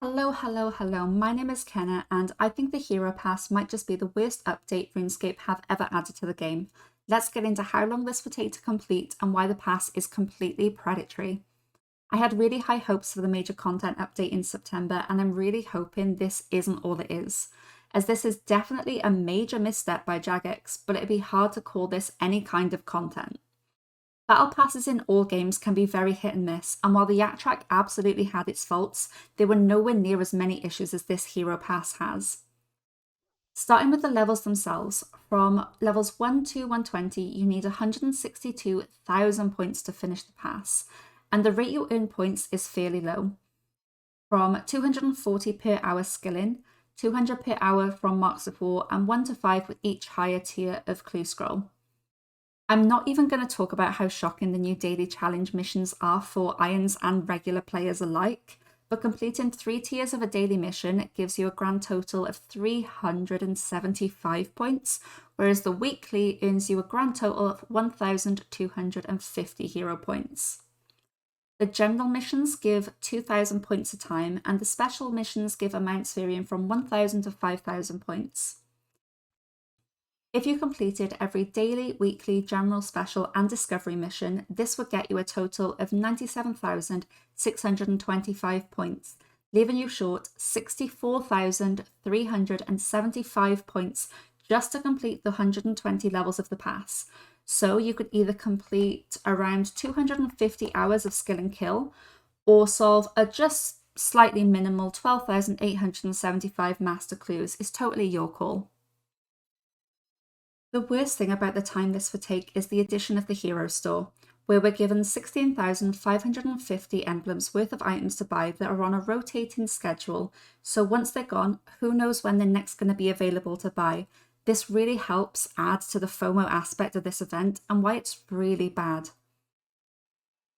Hello. My name is Kenna, and I think the Hero Pass might just be the worst update RuneScape have ever added to the game. Let's get into how long this would take to complete and why the pass is completely predatory. I had really high hopes for the major content update in September, and I'm really hoping this isn't all it is, as this is definitely a major misstep by Jagex, but it'd be hard to call this any kind of content. Battle passes in all games can be very hit and miss, and while the Yak Track absolutely had its faults, there were nowhere near as many issues as this Hero Pass has. Starting with the levels themselves, from levels 1 to 120, you need 162,000 points to finish the pass, and the rate you earn points is fairly low. From 240 per hour skilling, 200 per hour from Marks of War, and 1 to 5 with each higher tier of Clue Scroll. I'm not even going to talk about how shocking the new daily challenge missions are for Irons and regular players alike, but completing 3 tiers of a daily mission gives you a grand total of 375 points, whereas the weekly earns you a grand total of 1,250 hero points. The general missions give 2,000 points a time, and the special missions give amounts varying from 1,000 to 5,000 points. If you completed every daily, weekly, general, special, and discovery mission, this would get you a total of 97,625 points, leaving you short 64,375 points just to complete the 120 levels of the pass. So you could either complete around 250 hours of skill and kill, or solve a just slightly minimal 12,875 master clues. Is totally your call. The worst thing about the time this would take is the addition of the hero store, where we're given 16,550 emblems worth of items to buy that are on a rotating schedule, so once they're gone, who knows when they're next going to be available to buy. This really helps add to the FOMO aspect of this event and why it's really bad.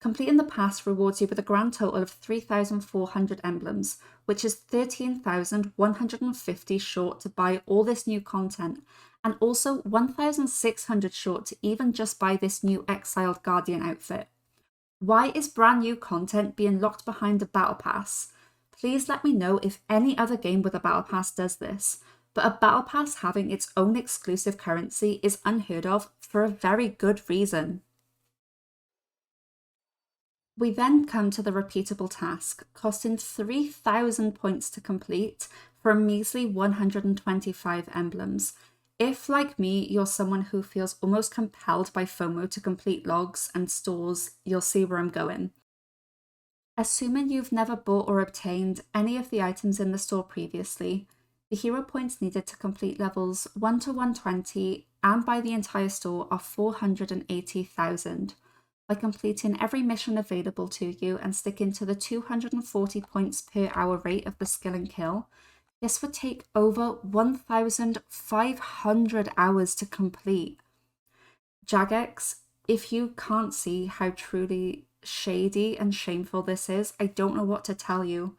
Completing the pass rewards you with a grand total of 3,400 emblems, which is 13,150 short to buy all this new content, and also 1,600 short to even just buy this new Exiled Guardian outfit. Why is brand new content being locked behind a battle pass? Please let me know if any other game with a battle pass does this, but a battle pass having its own exclusive currency is unheard of for a very good reason. We then come to the repeatable task, costing 3,000 points to complete for a measly 125 emblems. If, like me, you're someone who feels almost compelled by FOMO to complete logs and stores, you'll see where I'm going. Assuming you've never bought or obtained any of the items in the store previously, the hero points needed to complete levels 1 to 120 and buy the entire store are 480,000. By completing every mission available to you and sticking to the 240 points per hour rate of the skill and kill, this would take over 1,500 hours to complete. Jagex, if you can't see how truly shady and shameful this is, I don't know what to tell you.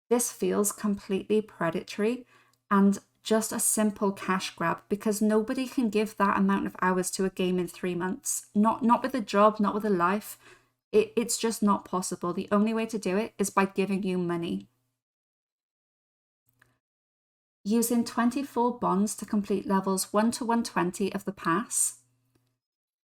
This feels completely predatory and just a simple cash grab, because nobody can give that amount of hours to a game in 3 months. Not with a job, not with a life. It's just not possible. The only way to do it is by giving you money. Using 24 bonds to complete levels 1 to 120 of the pass,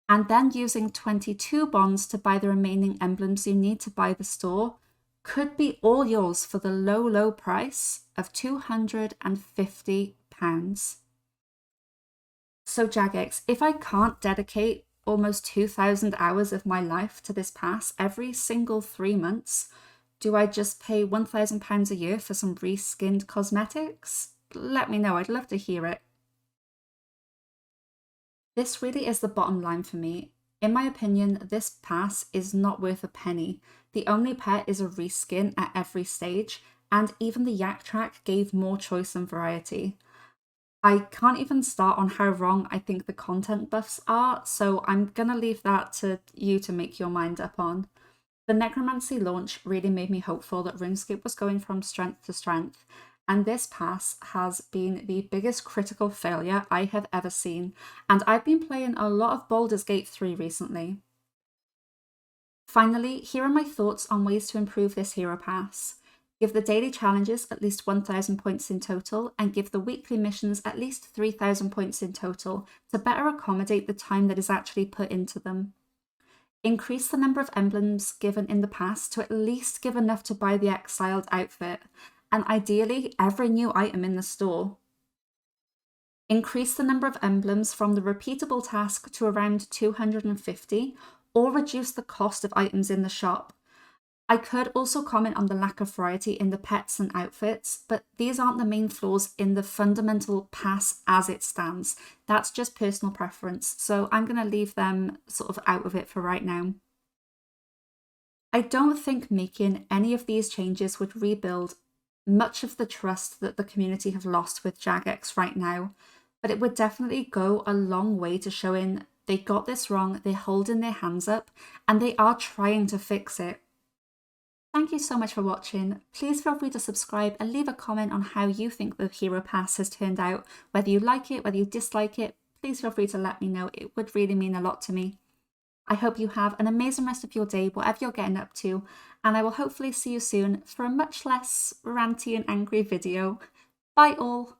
and then using 22 bonds to buy the remaining emblems you need to buy the store, could be all yours for the low price of £250. So Jagex, if I can't dedicate almost 2,000 hours of my life to this pass every single 3 months, do I just pay £1,000 a year for some reskinned cosmetics? Let me know, I'd love to hear it. This really is the bottom line for me. In my opinion, this pass is not worth a penny. The only pet is a reskin at every stage, and even the Yak Track gave more choice and variety. I can't even start on how wrong I think the content buffs are, so I'm gonna leave that to you to make your mind up on. The Necromancy launch really made me hopeful that RuneScape was going from strength to strength, and this pass has been the biggest critical failure I have ever seen, and I've been playing a lot of Baldur's Gate 3 recently. Finally, here are my thoughts on ways to improve this hero pass. Give the daily challenges at least 1,000 points in total, and give the weekly missions at least 3,000 points in total to better accommodate the time that is actually put into them. Increase the number of emblems given in the pass to at least give enough to buy the exiled outfit, and ideally every new item in the store. Increase the number of emblems from the repeatable task to around 250, or reduce the cost of items in the shop. I could also comment on the lack of variety in the pets and outfits, but these aren't the main flaws in the fundamental pass as it stands. That's just personal preference, so I'm going to leave them sort of out of it for right now. I don't think making any of these changes would rebuild much of the trust that the community have lost with Jagex right now, but it would definitely go a long way to showing they got this wrong, they're holding their hands up, and they are trying to fix it. Thank you so much for watching. Please feel free to subscribe and leave a comment on how you think the Hero Pass has turned out. Whether you like it, whether you dislike it, please feel free to let me know. It would really mean a lot to me. I hope you have an amazing rest of your day, whatever you're getting up to, and I will hopefully see you soon for a much less ranty and angry video. Bye all!